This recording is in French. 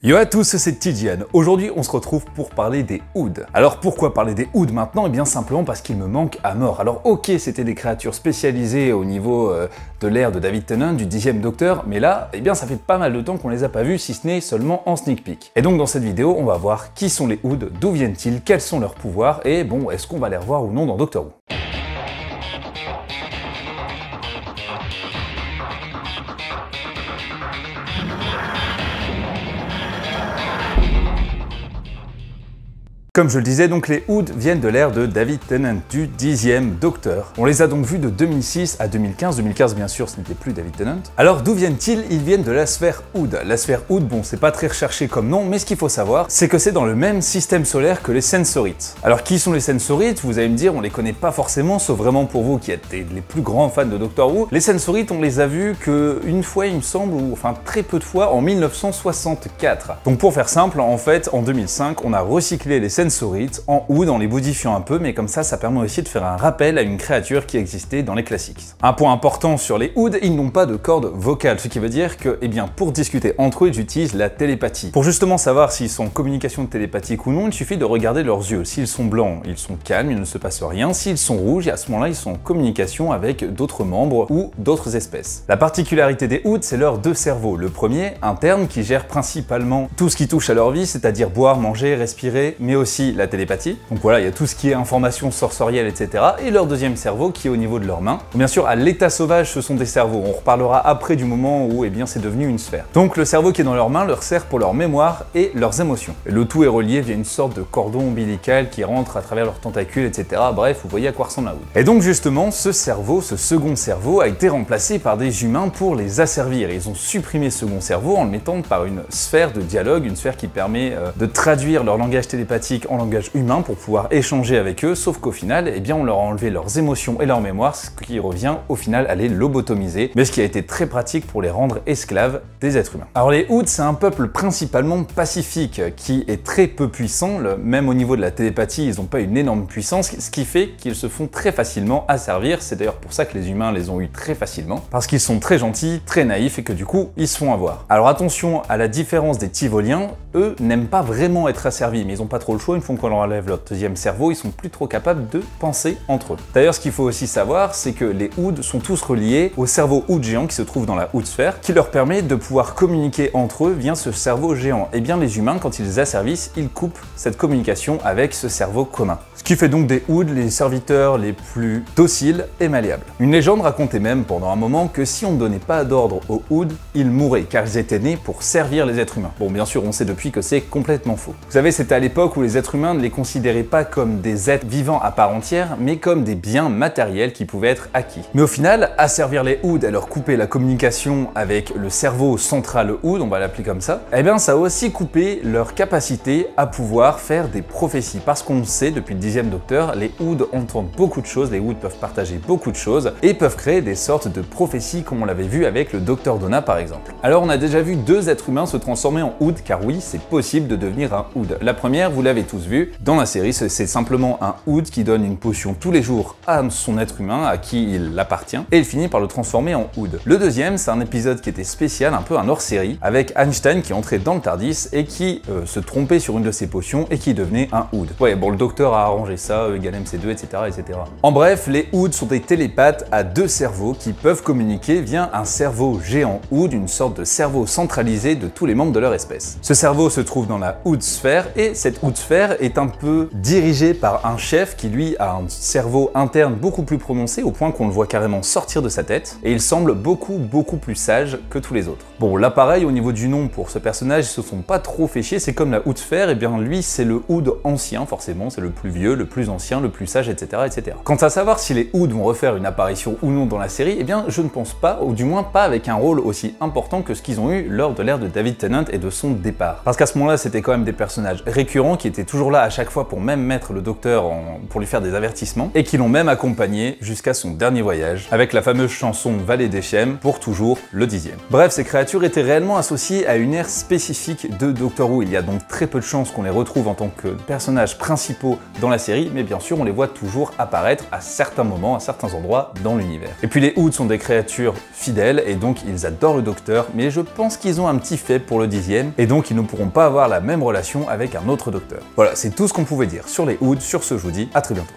Yo à tous, c'est Tidiane. Aujourd'hui, on se retrouve pour parler des Ood. Alors pourquoi parler des Ood maintenant? Eh bien simplement parce qu'ils me manquent à mort. Alors ok, c'était des créatures spécialisées au niveau de l'ère de David Tennant, du 10e Docteur, mais là, eh bien ça fait pas mal de temps qu'on les a pas vus, si ce n'est seulement en sneak peek. Et donc dans cette vidéo, on va voir qui sont les Ood, d'où viennent-ils, quels sont leurs pouvoirs, et bon, est-ce qu'on va les revoir ou non dans Doctor Who. Comme je le disais, donc les Ood viennent de l'ère de David Tennant, du 10e Docteur. On les a donc vus de 2006 à 2015. 2015, bien sûr, ce n'était plus David Tennant. Alors d'où viennent-ils? Ils viennent de la sphère Ood. La sphère Ood, bon, c'est pas très recherché comme nom, mais ce qu'il faut savoir, c'est que c'est dans le même système solaire que les Sensorites. Alors qui sont les Sensorites? Vous allez me dire, on les connaît pas forcément, sauf vraiment pour vous qui êtes les plus grands fans de Doctor Who. Les Sensorites, on les a vus qu'une fois, il me semble, ou enfin très peu de fois, en 1964. Donc pour faire simple, en fait, en 2005, on a recyclé les Sensorites en Ood en les modifiant un peu, mais comme ça permet aussi de faire un rappel à une créature qui existait dans les classiques. Un point important sur les Ood, ils n'ont pas de corde vocale, ce qui veut dire que, eh bien, pour discuter entre eux, ils utilisent la télépathie. Pour justement savoir s'ils sont en communication télépathique ou non, il suffit de regarder leurs yeux. S'ils sont blancs, ils sont calmes, il ne se passe rien. S'ils sont rouges, à ce moment-là, ils sont en communication avec d'autres membres ou d'autres espèces. La particularité des Ood, c'est leurs deux cerveaux. Le premier, interne, qui gère principalement tout ce qui touche à leur vie, c'est-à-dire boire, manger, respirer, mais aussi la télépathie. Donc voilà, il y a tout ce qui est information sensorielle, etc. Et leur deuxième cerveau qui est au niveau de leurs mains. Bien sûr, à l'état sauvage, ce sont des cerveaux. On reparlera après du moment où, eh bien, c'est devenu une sphère. Donc le cerveau qui est dans leurs mains leur sert pour leur mémoire et leurs émotions. Et le tout est relié via une sorte de cordon ombilical qui rentre à travers leurs tentacules, etc. Bref, vous voyez à quoi ressemble la Ood. Et donc justement, ce cerveau, ce second cerveau, a été remplacé par des humains pour les asservir. Et ils ont supprimé ce second cerveau en le mettant par une sphère de dialogue, une sphère qui permet de traduire leur langage télépathique en langage humain pour pouvoir échanger avec eux, sauf qu'au final, eh bien, on leur a enlevé leurs émotions et leur mémoire, ce qui revient au final à les lobotomiser, mais ce qui a été très pratique pour les rendre esclaves des êtres humains. Alors les Ood, c'est un peuple principalement pacifique, qui est très peu puissant, même au niveau de la télépathie, ils n'ont pas une énorme puissance, ce qui fait qu'ils se font très facilement asservir. C'est d'ailleurs pour ça que les humains les ont eu très facilement, parce qu'ils sont très gentils, très naïfs, et que du coup, ils se font avoir. Alors attention, à la différence des Tivoliens, eux n'aiment pas vraiment être asservis, mais ils n'ont pas trop le choix. Une fois qu'on leur enlève leur deuxième cerveau, ils sont plus trop capables de penser entre eux. D'ailleurs, ce qu'il faut aussi savoir, c'est que les Ood sont tous reliés au cerveau Ood géant qui se trouve dans la Ood sphère, qui leur permet de pouvoir communiquer entre eux via ce cerveau géant. Et bien les humains, quand ils les asservissent, ils coupent cette communication avec ce cerveau commun. Ce qui fait donc des Ood les serviteurs les plus dociles et malléables. Une légende racontait même pendant un moment que si on ne donnait pas d'ordre aux Ood, ils mouraient, car ils étaient nés pour servir les êtres humains. Bon, bien sûr, on sait depuis que c'est complètement faux. Vous savez, c'était à l'époque où les êtres humains ne les considéraient pas comme des êtres vivants à part entière, mais comme des biens matériels qui pouvaient être acquis. Mais au final, asservir les Ood et leur couper la communication avec le cerveau central Ood, on va l'appeler comme ça, eh bien ça a aussi coupé leur capacité à pouvoir faire des prophéties. Parce qu'on sait, depuis le 10e Docteur, les Ood entendent beaucoup de choses, les Ood peuvent partager beaucoup de choses, et peuvent créer des sortes de prophéties, comme on l'avait vu avec le Docteur Donna par exemple. Alors on a déjà vu deux êtres humains se transformer en Ood, car oui, c'est possible de devenir un Ood. La première, vous l'avez tous vu, dans la série, c'est simplement un Ood qui donne une potion tous les jours à son être humain, à qui il appartient, et il finit par le transformer en Ood. Le deuxième, c'est un épisode qui était spécial, un peu un hors-série, avec Einstein qui entrait dans le Tardis et qui se trompait sur une de ses potions et qui devenait un Ood. Ouais, bon, le docteur a arrangé ça, E égale MC2, etc., etc. En bref, les Ood sont des télépathes à deux cerveaux qui peuvent communiquer via un cerveau géant Ood, une sorte de cerveau centralisé de tous les membres de leur espèce. Ce cerveau se trouve dans la Ood sphère, et cette Ood sphère est un peu dirigée par un chef qui lui a un cerveau interne beaucoup plus prononcé, au point qu'on le voit carrément sortir de sa tête, et il semble beaucoup plus sage que tous les autres. Bon, là pareil, au niveau du nom pour ce personnage, ils se sont pas trop fait chier, c'est comme la Ood sphère, et bien lui c'est le Ood ancien forcément, c'est le plus vieux, le plus ancien, le plus sage, etc., etc. Quant à savoir si les Ood vont refaire une apparition ou non dans la série, eh bien je ne pense pas, ou du moins pas avec un rôle aussi important que ce qu'ils ont eu lors de l'ère de David Tennant et de son départ. Parce qu'à ce moment-là, c'était quand même des personnages récurrents qui étaient toujours là à chaque fois pour même mettre le docteur pour lui faire des avertissements, et qui l'ont même accompagné jusqu'à son dernier voyage, avec la fameuse chanson Vallée des Chênes, pour toujours le 10e. Bref, ces créatures étaient réellement associées à une ère spécifique de Doctor Who. Il y a donc très peu de chances qu'on les retrouve en tant que personnages principaux dans la série, mais bien sûr on les voit toujours apparaître à certains moments, à certains endroits dans l'univers. Et puis les Ood sont des créatures fidèles, et donc ils adorent le docteur, mais je pense qu'ils ont un petit faible pour le 10e, et donc ils ne pourront pas avoir la même relation avec un autre docteur. Voilà, c'est tout ce qu'on pouvait dire sur les Ood. Sur ce, je vous dis à très bientôt.